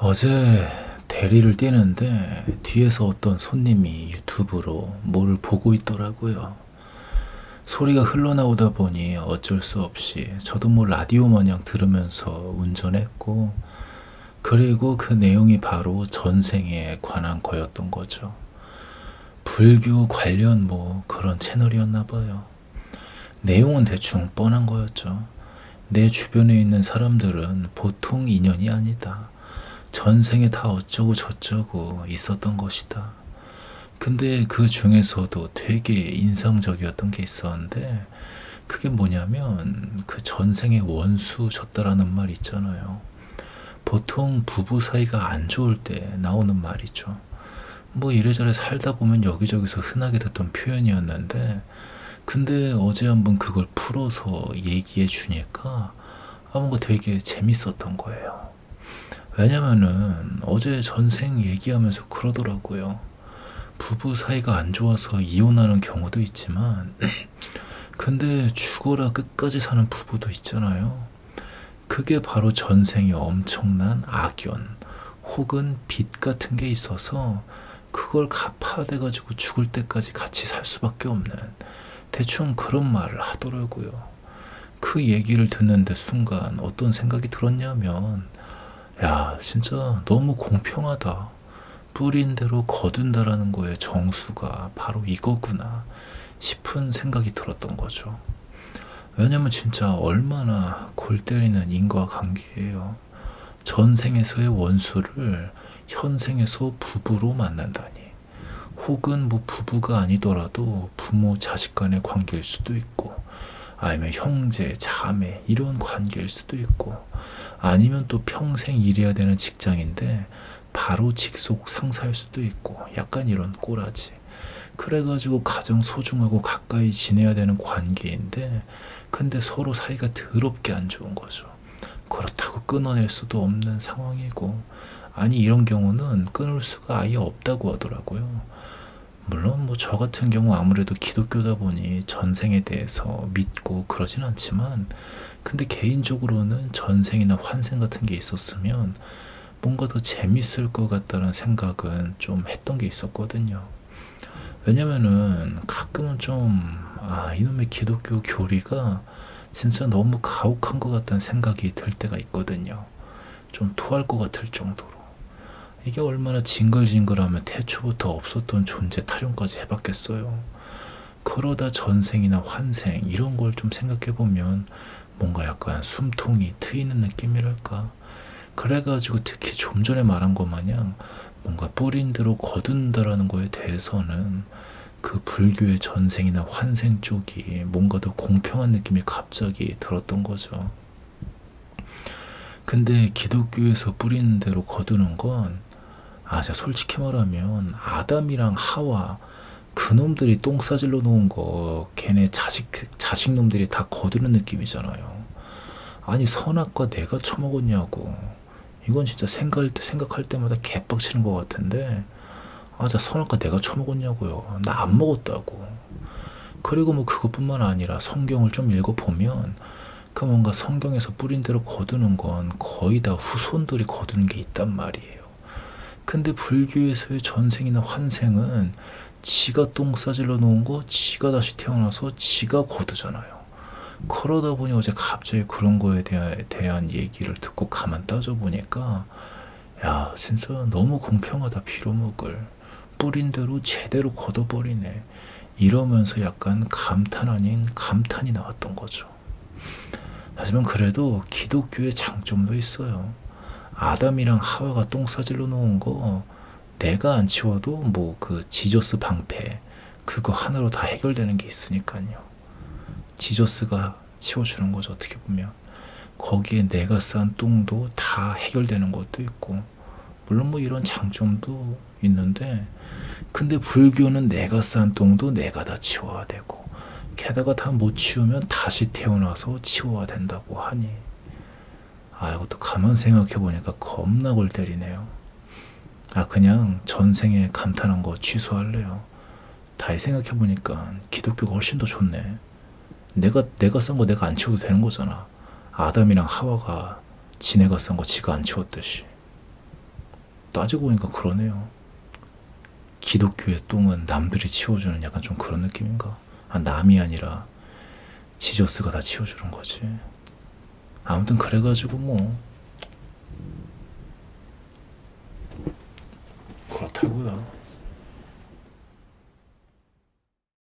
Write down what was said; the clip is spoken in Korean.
어제 대리를 뛰는데 뒤에서 어떤 손님이 유튜브로 뭘 보고 있더라고요. 소리가 흘러나오다 보니 어쩔 수 없이 저도 뭐 라디오 마냥 들으면서 운전했고, 그리고 그 내용이 바로 전생에 관한 거였던 거죠. 불교 관련 뭐 그런 채널이었나 봐요. 내용은 대충 뻔한 거였죠. 내 주변에 있는 사람들은 보통 인연이 아니다. 전생에 다 어쩌고 저쩌고 있었던 것이다. 근데 그 중에서도 되게 인상적이었던 게 있었는데, 그게 뭐냐면 그 전생에 원수졌다라는 말 있잖아요. 보통 부부 사이가 안 좋을 때 나오는 말이죠. 뭐 이래저래 살다 보면 여기저기서 흔하게 듣던 표현이었는데, 근데 어제 한번 그걸 풀어서 얘기해 주니까 뭔가 되게 재밌었던 거예요. 왜냐면은 어제 전생 얘기하면서 그러더라고요. 부부 사이가 안 좋아서 이혼하는 경우도 있지만, 근데 죽어라 끝까지 사는 부부도 있잖아요. 그게 바로 전생에 엄청난 악연 혹은 빚 같은 게 있어서 그걸 갚아야 돼가지고 죽을 때까지 같이 살 수밖에 없는, 대충 그런 말을 하더라고요. 그 얘기를 듣는데 순간 어떤 생각이 들었냐면, 야, 진짜 너무 공평하다. 뿌린 대로 거둔다라는 거의 정수가 바로 이거구나 싶은 생각이 들었던 거죠. 왜냐면 진짜 얼마나 골 때리는 인과관계예요. 전생에서의 원수를 현생에서 부부로 만난다니. 혹은 뭐 부부가 아니더라도 부모 자식 간의 관계일 수도 있고, 아니면 형제 자매 이런 관계일 수도 있고, 아니면 또 평생 일해야 되는 직장인데 바로 직속 상사일 수도 있고, 약간 이런 꼬라지. 그래가지고 가장 소중하고 가까이 지내야 되는 관계인데, 근데 서로 사이가 더럽게 안 좋은 거죠. 그렇다고 끊어낼 수도 없는 상황이고, 아니 이런 경우는 끊을 수가 아예 없다고 하더라고요. 물론 뭐 저 같은 경우 아무래도 기독교다 보니 전생에 대해서 믿고 그러진 않지만, 근데 개인적으로는 전생이나 환생 같은 게 있었으면 뭔가 더 재밌을 것 같다는 생각은 좀 했던 게 있었거든요. 왜냐면은 가끔은 좀, 이놈의 기독교 교리가 진짜 너무 가혹한 것 같다는 생각이 들 때가 있거든요. 좀 토할 것 같을 정도로. 이게 얼마나 징글징글하면 태초부터 없었던 존재 타령까지 해봤겠어요. 그러다 전생이나 환생 이런 걸 좀 생각해보면 뭔가 약간 숨통이 트이는 느낌이랄까. 그래가지고 특히 좀 전에 말한 것 마냥 뭔가 뿌린 대로 거둔다라는 거에 대해서는 그 불교의 전생이나 환생 쪽이 뭔가 더 공평한 느낌이 갑자기 들었던 거죠. 근데 기독교에서 뿌리는 대로 거두는 건, 제가 솔직히 말하면 아담이랑 하와 그놈들이 똥 싸질러 놓은 거 걔네 자식 놈들이 다 거두는 느낌이잖아요. 아니 선악과 내가 처먹었냐고. 이건 진짜 생각할 때마다 개빡치는 것 같은데, 자 선악과 내가 처먹었냐고요. 나 안 먹었다고. 그리고 뭐 그것뿐만 아니라 성경을 좀 읽어보면 그 뭔가 성경에서 뿌린 대로 거두는 건 거의 다 후손들이 거두는 게 있단 말이에요. 근데 불교에서의 전생이나 환생은 지가 똥 싸질러 놓은 거 지가 다시 태어나서 지가 거두잖아요. 그러다 보니 어제 갑자기 그런 거에 대한 얘기를 듣고 가만 따져보니까, 야 진짜 너무 공평하다 빌어먹을. 뿌린 대로 제대로 걷어버리네. 이러면서 약간 감탄 아닌 감탄이 나왔던 거죠. 하지만 그래도 기독교의 장점도 있어요. 아담이랑 하와가 똥 싸질러 놓은 거 내가 안 치워도 뭐 그 지저스 방패 그거 하나로 다 해결되는 게 있으니까요. 지저스가 치워주는 거죠, 어떻게 보면. 거기에 내가 싼 똥도 다 해결되는 것도 있고, 물론 뭐 이런 장점도 있는데, 근데 불교는 내가 싼 똥도 내가 다 치워야 되고, 게다가 다 못 치우면 다시 태어나서 치워야 된다고 하니, 이것도 가만 생각해보니까 겁나 골 때리네요. 그냥 전생에 감탄한 거 취소할래요. 다시 생각해보니까 기독교가 훨씬 더 좋네. 내가 싼 거 내가 안 치워도 되는 거잖아. 아담이랑 하와가 지네가 싼 거 지가 안 치웠듯이. 따지고 보니까 그러네요. 기독교의 똥은 남들이 치워주는 약간 좀 그런 느낌인가? 아, 남이 아니라 지저스가 다 치워주는 거지. 아무튼 그래가지고 뭐 그렇다고요.